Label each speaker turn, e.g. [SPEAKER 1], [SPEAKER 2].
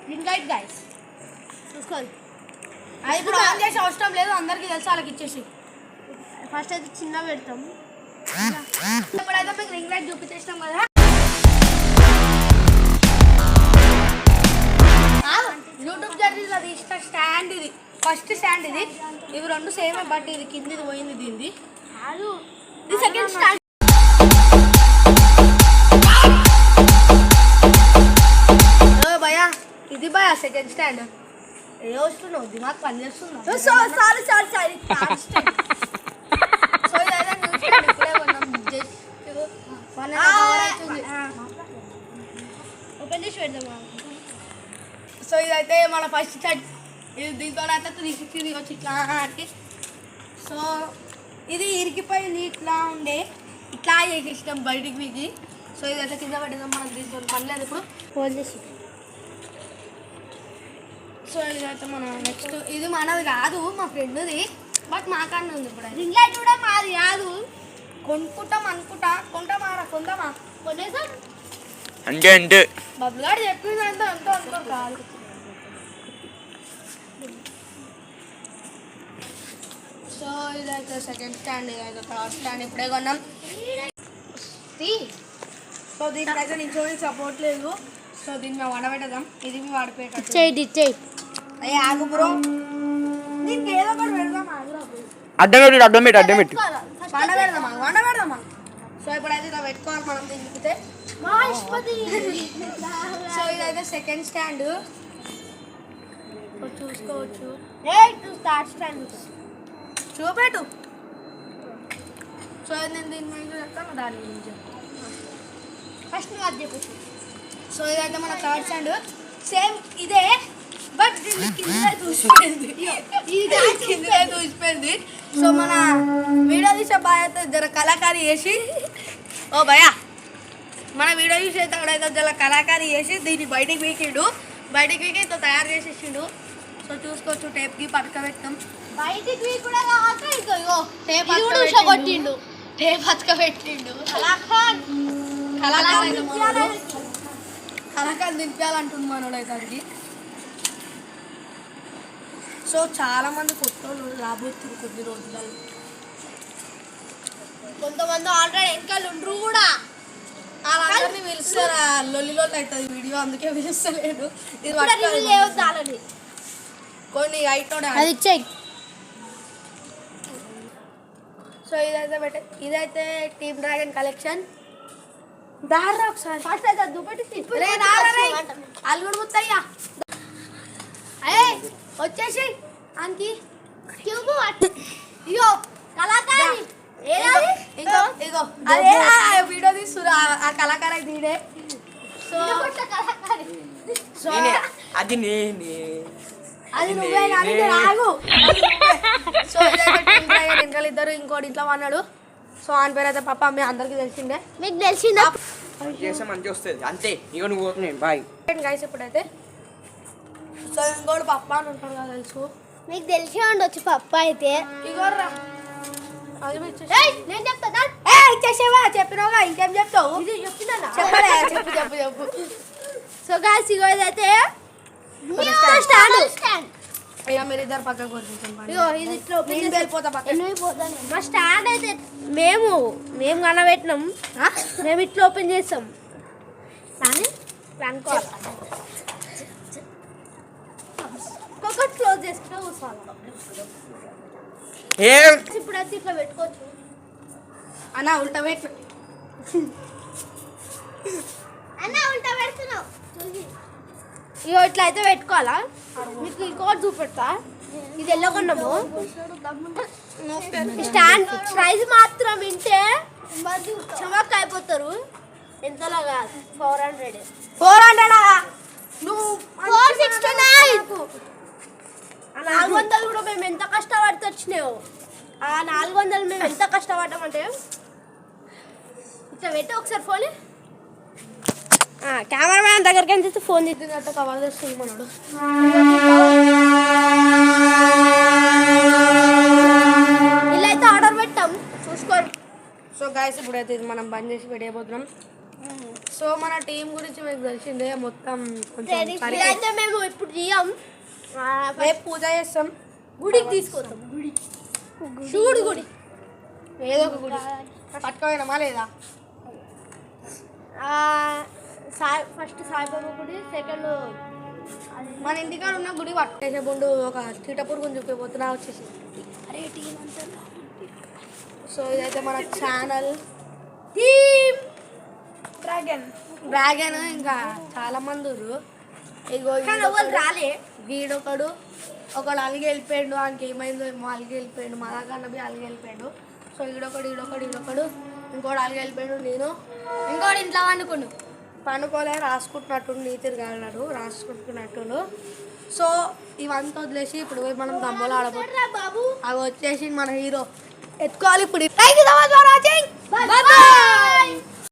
[SPEAKER 1] Ring light guys చూసుకోండి. అది ఇప్పుడు ఆన్ చేసే అవసరం లేదు, అందరికీ తెలుసు. వాళ్ళకి ఇచ్చేసి ఫస్ట్ అయితే చిన్న పెడతాం. ఇప్పుడైతే మీకు రింగ్ లైట్ చూపించేసినాం కదా. యూట్యూబ్ జర్నీలో అది స్టాండ్, ఇది ఫస్ట్ స్టాండ్, ఇది ఇవి రెండు సేమే, బట్ ఇది కిందిది పోయింది, దీనిది ఇది సెకండ్ స్టాండ్. భయా ఇది భయా సెకండ్ స్టాండ్. ఏ వస్తున్నావు, దిమాగ్ పని చేస్తున్నావు. సారీ సో ఇదైతే ఇప్పుడే ఓపెన్ చేసి పెడదాం. సో ఇదైతే మన ఫస్ట్ సెట్. ఇది దీంతో అయితే 360 వచ్చి ఇట్లా అంటే. సో ఇది ఇరికిపోయింది, ఇట్లా ఉండే, ఇట్లా చేసేసినాం బయటికి మీకు. సో ఇదైతే కింద పెట్టేద్దాం, మనం దీంతో పని లేదు ఇప్పుడు. ఫోన్ చేసి సో ఇదైతే మన నెక్స్ట్, ఇది మనది కాదు, మా ఫ్రెండ్ది, బట్ మా కాడ ఉంది. ఇప్పుడు రింగ్ లైట్ కూడా మాది కాదు, కొనుక్కుంటాం అనుకుంటా. కొంటామా కొనేసాం
[SPEAKER 2] అంటే
[SPEAKER 1] బబ్బులు గారు చెప్పిందంటే అంతా అనుకో కాదు. సో ఇదైతే సెకండ్ స్టాండ్, ఇదైతే థర్డ్ స్టాండ్ ఇప్పుడే కొన్నాం. సో దీనికైతే నేను సపోర్ట్ లేదు. సో దీన్ని మేము వడబెట్టదాం. ఇది మేము వాడిపోయేటట్టు అయ్యే ఆగు బ్రో, దీనికి ఏదో ఒకటి పెడదాం.
[SPEAKER 2] అడ్డం పెట్టి
[SPEAKER 1] వండబెడదామా. సో ఇప్పుడైతే ఇలా పెట్టుకోవాలి మనం దీనికి. సో ఇదైతే సెకండ్ స్టాండ్ చూసుకోవచ్చు. థర్డ్ స్టాండ్ చూపెట్టు. సో నేను దీని మీద చెప్తాను, దాని గురించి ఫస్ట్ నువ్వు అది చెప్పచ్చు. సో ఇదైతే మన థర్డ్ స్టాండ్, సేమ్ ఇదే, బట్ దీన్ని కింద చూసిపోయింది. సో మన వీడియో తీసే బాయ్ అయితే జర కళాకారి చేసి, ఓ భయా మన వీడియో చూసి అయితే అక్కడైతే జర కళాకారి చేసి దీన్ని బయటికి వీకిండు, బయటికి వీకి ఇంత తయారు చేసేసిండు. సో చూసుకోవచ్చు, టేప్కి పట్టుకబెట్టాం. బయటికి వీక్ కూడా టేప్ కొట్టిండు, టేప్ పట్టుకబెట్టిండు. కళాకారు దింపాలంటుంది మనోడైతే అది. సో చాలా మంది కొత్త రాబోతుంది కొద్ది రోజులలో. కొంతమంది ఆల్రెడీ వెనకాల ఉండరు కూడా, వాళ్ళందరినీ పిలుస్తారా లొల్లిలో అవుతుంది వీడియో, అందుకే పిలుస్తలేదు. ఇది కొన్ని అయితోనే అది ఇచ్చేయి. సో ఇదైతే టీమ్ డ్రాగన్ కలెక్షన్. దారా ఒకసారి ఫస్ట్ అయితే దుప్పటి అల్లుడు ముత్తయ్యా వచ్చేసి అంకి ఇగో కళాకారి ఇగో వీడియో తీస్తురా ఆ కళాకారి అయితే ఇదే. సో
[SPEAKER 2] అది నేనే,
[SPEAKER 1] అది నువ్వే కానీ రాగు. సో వెనకాల ఇద్దరు ఇంకోటి ఇంట్లో అన్నాడు. సో ఆయన పేరు అయితే పప్ప, మీ అందరికి తెలిసిందే, మీకు తెలిసిందా
[SPEAKER 2] మంచి వస్తుంది అంతే. ఇక నువ్వు బాయ్
[SPEAKER 1] గైస్. ఇప్పుడైతే సో ఇంకోటి పప్ప అని ఉంటాడు కదా, తెలుసు
[SPEAKER 3] మీకు తెలిసే ఉండొచ్చు పప్ప అయితే.
[SPEAKER 1] ఇగోర్రా నేను చెప్తా ఇచ్చేసేవా, చెప్పినావుగా ఇంకేం చెప్తావు, చెప్పలే చెప్పు.
[SPEAKER 3] సో గాయ్స్ ఇగో ఇదైతే
[SPEAKER 1] స్టాండ్. ఇక మీరు ఇద్దరు పక్కకు వెళ్ళిపోతా.
[SPEAKER 3] మా స్టాండ్ అయితే మేము కనబెట్టినాం, మేము ఇట్లా ఓపెన్ చేస్తాం. కానీ అనుకోవాలి ఒక్కొక్కటి క్లోజ్ చేసుకుంటే కూర్చోవాలి. ఇప్పుడైతే ఇట్లా పెట్టుకోవచ్చు
[SPEAKER 1] అన్నా, ఉల్టా పెట్టు
[SPEAKER 3] అన్నా, ఉల్టా పెడుతున్నావు. ఇగో ఇట్లా అయితే పెట్టుకోవాలా. మీకు ఇంకోటి చూపెడతా, ఇది ఎల్లో కొన్నాము. స్టాండ్ ప్రైస్ మాత్రం వింటే చమక్ అయిపోతారు. ఎంతలో కాదు, 400. 469. 400 కూడా మేము ఎంత కష్టపడితే వచ్చినాయో. ఆ 400 మేము ఎంత కష్టపడ్డామంటే, ఇట్లా పెట్టి ఒకసారి ఫోన్ కెమెరామ్యాన్ దగ్గరికి అని చేస్తే ఫోన్
[SPEAKER 1] చేస్తున్నట్టు కవర్ చేస్తుంది మనోడు.
[SPEAKER 3] ఇలా అయితే ఆర్డర్ పెట్టాం, చూసుకోండి.
[SPEAKER 1] సో గాయస్ ఇప్పుడైతే ఇది మనం బంద్ చేసి పెట్టేయబోతున్నాం. సో మన టీం గురించి మీకు తెలిసిందే మొత్తం కొంచెం
[SPEAKER 3] అయితే మేము ఇప్పుడు తీయం
[SPEAKER 1] రేపు పూజ చేస్తాం,
[SPEAKER 3] గుడికి తీసుకొస్తాం. గుడి శివుడు గుడి
[SPEAKER 1] ఏదో ఒక గుడి పట్టుకోపోయినామా లేదా.
[SPEAKER 3] ఫస్ట్ సాయిబాబా గుడి, సెకండ్
[SPEAKER 1] మన ఇంటికాడ ఉన్న గుడి పట్టేసే ముందు ఒక చీటపురుగుని చూపిపోతున్నా వచ్చేసి.
[SPEAKER 3] అరే టీం అంతా
[SPEAKER 1] సో ఇదైతే మన ఛానల్
[SPEAKER 3] టీమ్
[SPEAKER 1] డ్రాగన్. ఇంకా చాలా మంది ఉన్నారు. ఇగో
[SPEAKER 3] కానీ ఎవరు రాలే.
[SPEAKER 1] వీడొకడు ఒకడు అలిగి వెళ్ళిపోయాడు, ఆయనకి ఏమైందో ఏమో అలిగి వెళ్ళిపోయాడు, మా దగ్గర బి అలిగి వెళ్ళిపోయాడు. సో ఈడొకడు ఇంకోటి అలిగి వెళ్ళిపోయాడు. నేను
[SPEAKER 3] ఇంకోటి ఇంట్లో వండుకుండు
[SPEAKER 1] పండుకోలే, రాసుకుంటున్నట్టు నీతిరు కాదు రాసుకుంటున్నట్టు. సో ఇవంతా వదిలేసి ఇప్పుడు పోయి మనం దమ్మలు ఆడబోతున్నాం.
[SPEAKER 3] బాబు.
[SPEAKER 1] అవి వచ్చేసి మన హీరో ఎత్తుకోవాలి ఇప్పుడు. Thank you so much for watching.
[SPEAKER 3] Bye bye.